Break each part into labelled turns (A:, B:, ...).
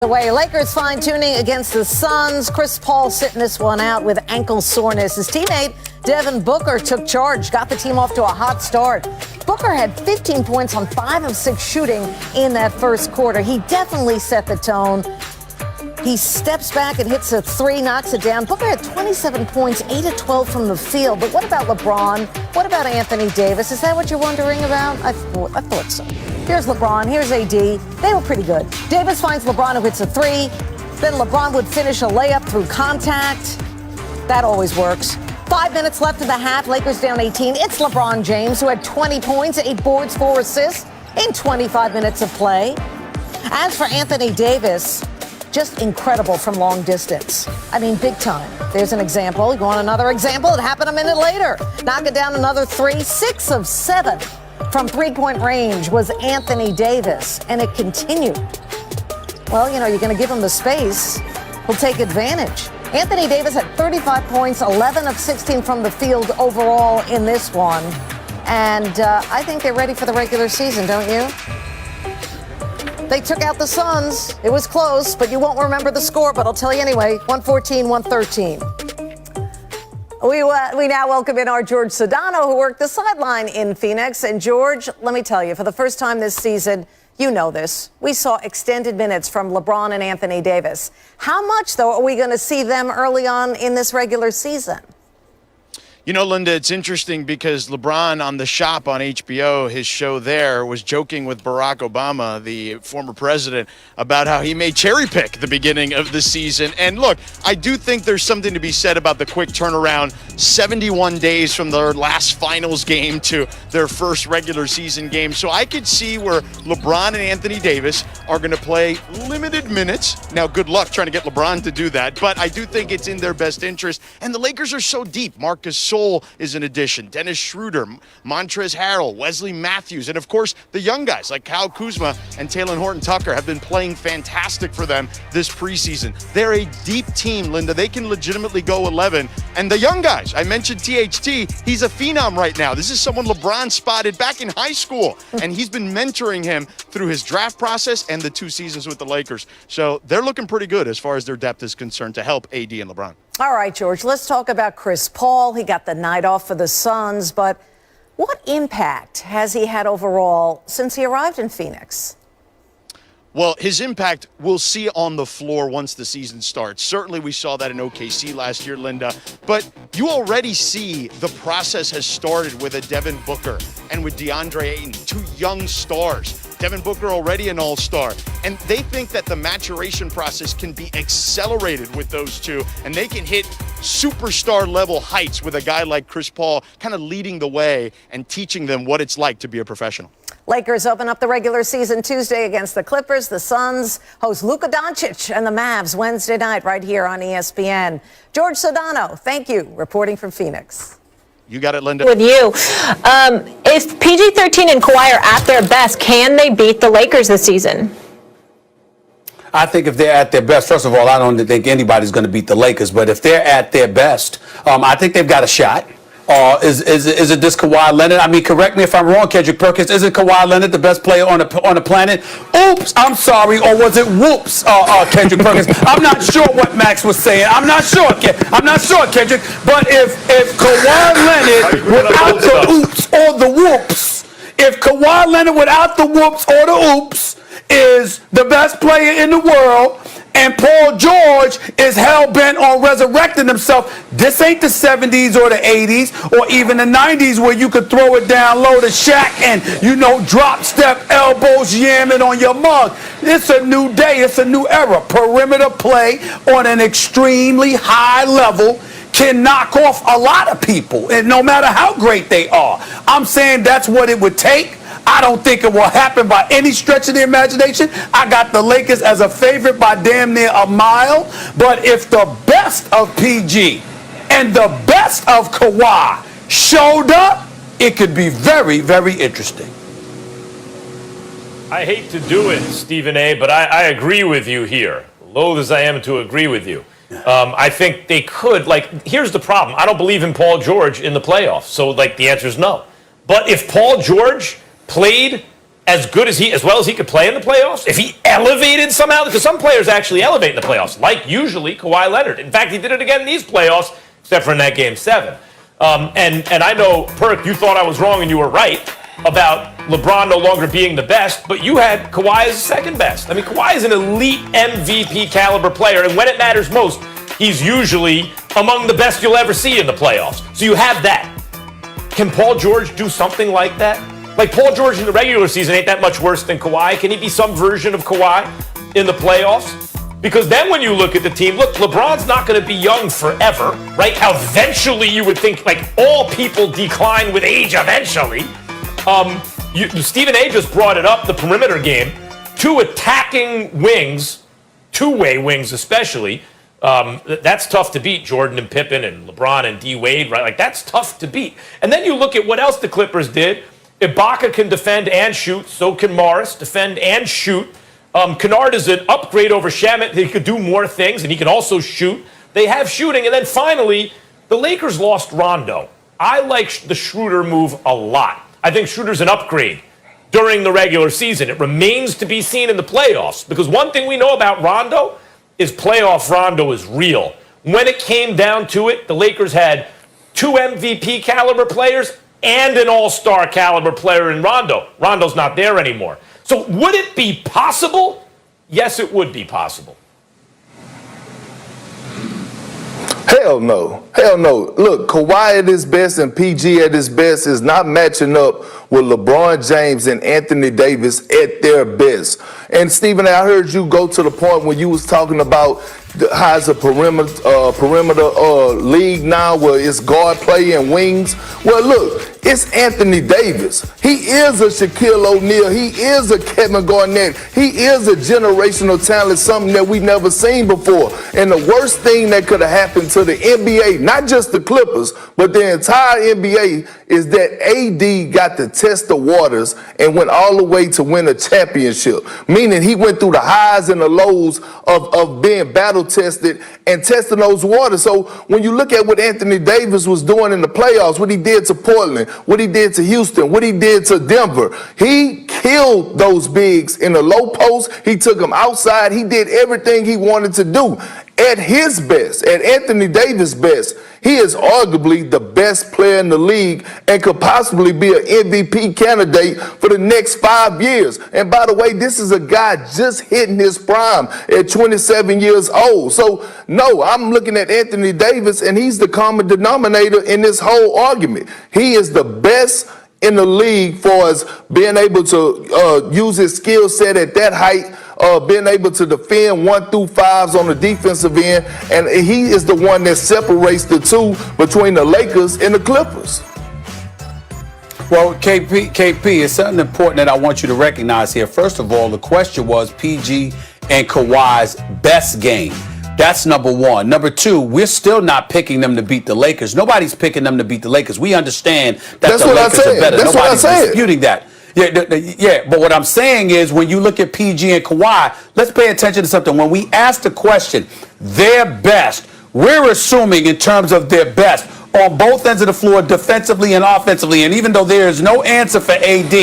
A: The way Lakers fine-tuning against the Suns. Chris Paul sitting this one out with ankle soreness. His teammate Devin Booker took charge, got the team off to a hot start. Booker had 15 points on 5 of 6 shooting in that first quarter. He definitely set the tone. He steps back and hits a 3, knocks it down. Booker had 27 points, 8 of 12 from the field. But what about LeBron? What about Anthony Davis? Is that what you're wondering about? I thought so. Here's LeBron. Here's AD. They were pretty good. Davis finds LeBron, who hits a 3. Then LeBron would finish a layup through contact. That always works. 5 minutes left in the half. Lakers down 18. It's LeBron James, who had 20 points, 8 boards, 4 assists in 25 minutes of play. As for Anthony Davis, just incredible from long distance. I mean, big time. There's an example. You want another example? It happened a minute later. Knocking down another 3. 6 of 7 from three-point range was Anthony Davis, and it continued. Well, you know, you're going to give him the space. He'll take advantage. Anthony Davis had 35 points, 11 of 16 from the field overall in this one. And I think they're ready for the regular season, don't you? They took out the Suns. It was close, but you won't remember the score, but I'll tell you anyway, 114-113. We now welcome in our George Sedano, who worked the sideline in Phoenix. And George, let me tell you, for the first time this season, you know this, we saw extended minutes from LeBron and Anthony Davis. How much, though, are we going to see them early on in this regular season?
B: You know, Linda, it's interesting because LeBron on The Shop on HBO, his show there, was joking with Barack Obama, the former president, about how he may cherry pick the beginning of the season. And look, I do think there's something to be said about the quick turnaround, 71 days from their last finals game to their first regular season game. So I could see where LeBron and Anthony Davis are going to play limited minutes. Now, good luck trying to get LeBron to do that, but I do think it's in their best interest. And the Lakers are so deep. Marcus Gasol is an addition. Dennis Schroeder, Montrezl Harrell, Wesley Matthews, and of course the young guys like Kyle Kuzma and Talen Horton-Tucker have been playing fantastic for them this preseason. They're a deep team, Linda. They can legitimately go 11. And the young guys, I mentioned THT, he's a phenom right now. This is someone LeBron spotted back in high school, and he's been mentoring him through his draft process and the 2 seasons with the Lakers. So they're looking pretty good as far as their depth is concerned to help AD and LeBron.
A: All right, George, let's talk about Chris Paul. He got the night off for the Suns, but what impact has he had overall since he arrived in Phoenix?
B: Well, his impact we'll see on the floor once the season starts. Certainly we saw that in OKC last year, Linda. But you already see the process has started with a Devin Booker and with DeAndre Ayton, 2 young stars. Devin Booker already an all-star. And they think that the maturation process can be accelerated with those 2, and they can hit superstar-level heights with a guy like Chris Paul kind of leading the way and teaching them what it's like to be a professional.
A: Lakers open up the regular season Tuesday against the Clippers. The Suns host Luka Doncic and the Mavs Wednesday night right here on ESPN. George Sedano, thank you, reporting from Phoenix.
B: You got it, Linda.
C: With you. If PG13 and Kawhi are at their best, can they beat the Lakers this season?
D: I think if they're at their best, first of all, I don't think anybody's going to beat the Lakers. But if they're at their best, I think they've got a shot. Is it this Kawhi Leonard? I mean, correct me if I'm wrong, Kendrick Perkins. Isn't Kawhi Leonard the best player on the planet? Oops, I'm sorry. Or was it whoops, Kendrick Perkins? I'm not sure what Max was saying. I'm not sure, Kendrick. But if Kawhi Leonard without the oops or the whoops, if Kawhi Leonard without the whoops or the oops is the best player in the world, and Paul George is hell-bent on resurrecting himself, this ain't the 70s or the 80s or even the 90s where you could throw it down low to Shaq and, drop step elbows yamming on your mug. It's a new day. It's a new era. Perimeter play on an extremely high level can knock off a lot of people, and no matter how great they are. I'm saying that's what it would take. I don't think it will happen by any stretch of the imagination. I got the Lakers as a favorite by damn near a mile. But if the best of PG and the best of Kawhi showed up, it could be very, very interesting.
E: I hate to do it, Stephen A., but I agree with you here. Loath as I am to agree with you. I think they could. Here's the problem. I don't believe in Paul George in the playoffs. So, the answer is no. But if Paul George played as well as he could play in the playoffs, if he elevated somehow, because some players actually elevate in the playoffs, like usually Kawhi Leonard. In fact, he did it again in these playoffs, except for in that Game 7. And I know, Perk, you thought I was wrong and you were right about LeBron no longer being the best, but you had Kawhi as second best. I mean, Kawhi is an elite MVP caliber player, and when it matters most, he's usually among the best you'll ever see in the playoffs. So you have that. Can Paul George do something like that? Like, Paul George in the regular season ain't that much worse than Kawhi. Can he be some version of Kawhi in the playoffs? Because then when you look at the team, look, LeBron's not going to be young forever, right? Eventually you would think, like, all people decline with age eventually. Stephen A. just brought it up, the perimeter game. 2 attacking wings, two-way wings especially, that's tough to beat. Jordan and Pippen and LeBron and D. Wade, right? Like, that's tough to beat. And then you look at what else the Clippers did. Ibaka can defend and shoot. So can Morris, defend and shoot. Kennard is an upgrade over Shamet. He could do more things, and he can also shoot. They have shooting. And then finally, the Lakers lost Rondo. I like the Schroeder move a lot. I think Schroeder's an upgrade during the regular season. It remains to be seen in the playoffs, because one thing we know about Rondo is playoff Rondo is real. When it came down to it, the Lakers had 2 MVP caliber players and an all-star caliber player in Rondo. Rondo's not there anymore. So would it be possible? Yes, it would be possible.
F: Hell no. Hell no. Look, Kawhi at his best and PG at his best is not matching up with LeBron James and Anthony Davis at their best. And Stephen, I heard you go to the point when you was talking about how it's a perimeter league now where it's guard play and wings. Well, look, it's Anthony Davis. He is a Shaquille O'Neal. He is a Kevin Garnett. He is a generational talent, something that we've never seen before. And the worst thing that could have happened to the NBA, not just the Clippers, but the entire NBA, is that AD got to test the waters and went all the way to win a championship. Meaning he went through the highs and the lows of being battle tested and testing those waters. So when you look at what Anthony Davis was doing in the playoffs, what he did to Portland, what he did to Houston, what he did to Denver, he killed those bigs in the low post. He took them outside. He did everything he wanted to do. At his best, at Anthony Davis' best, he is arguably the best player in the league and could possibly be an MVP candidate for the next 5 years. And by the way, this is a guy just hitting his prime at 27 years old. So, no, I'm looking at Anthony Davis, and he's the common denominator in this whole argument. He is the best in the league for us being able to use his skill set at that height, being able to defend 1 through 5s on the defensive end, and he is the one that separates the two between the Lakers and the Clippers.
D: Well, KP, it's something important that I want you to recognize here. First of all, the question was PG and Kawhi's best game. That's number one. Number two, we're still not picking them to beat the Lakers. Nobody's picking them to beat the Lakers. We understand that the Lakers are better. Nobody's disputing that. Yeah, but what I'm saying is when you look at PG and Kawhi, let's pay attention to something. When we ask the question, their best, we're assuming in terms of their best on both ends of the floor, defensively and offensively. And even though there is no answer for AD,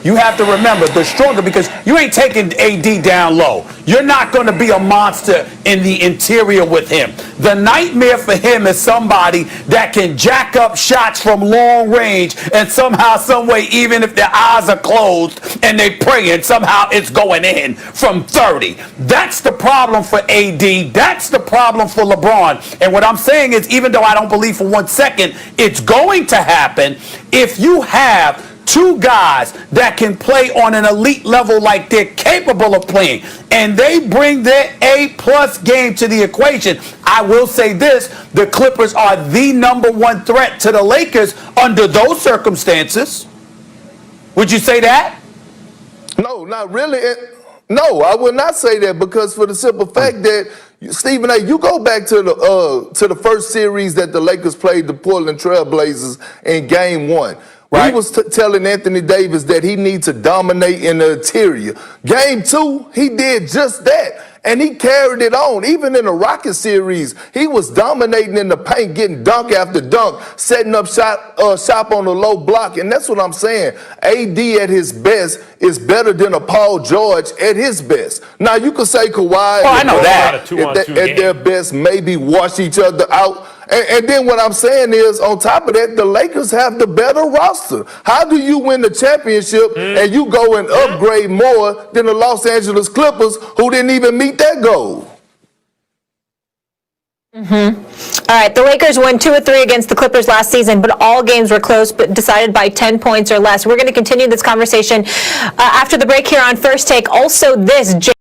D: you have to remember the stronger, because you ain't taking AD down low. You're not going to be a monster in the interior with him. The nightmare for him is somebody that can jack up shots from long range and somehow, some way, even if their eyes are closed and they pray, and somehow it's going in from 30. That's the problem for AD. That's the problem for LeBron. And what I'm saying is, even though I don't believe for 1 second it's going to happen, if you have two guys that can play on an elite level like they're capable of playing, and they bring their A-plus game to the equation, I will say this: the Clippers are the #1 threat to the Lakers under those circumstances. Would you say that?
F: No, not really. No, I would not say that, because for the simple fact that, Stephen A., you go back to the first series that the Lakers played the Portland Trail Blazers in Game 1. Right. He was telling Anthony Davis that he needs to dominate in the interior. Game 2, he did just that. And he carried it on. Even in the Rocket series, he was dominating in the paint, getting dunk after dunk, setting up shop on the low block. And that's what I'm saying. AD at his best is better than a Paul George at his best. Now, you could say Kawhi
D: I know that.
F: at their best maybe wash each other out. And then what I'm saying is, on top of that, the Lakers have the better roster. How do you win the championship and you go and upgrade more than the Los Angeles Clippers, who didn't even meet that goal?
C: All right, the Lakers won 2 of 3 against the Clippers last season, but all games were close, but decided by 10 points or less. We're going to continue this conversation after the break here on First Take. Also, this.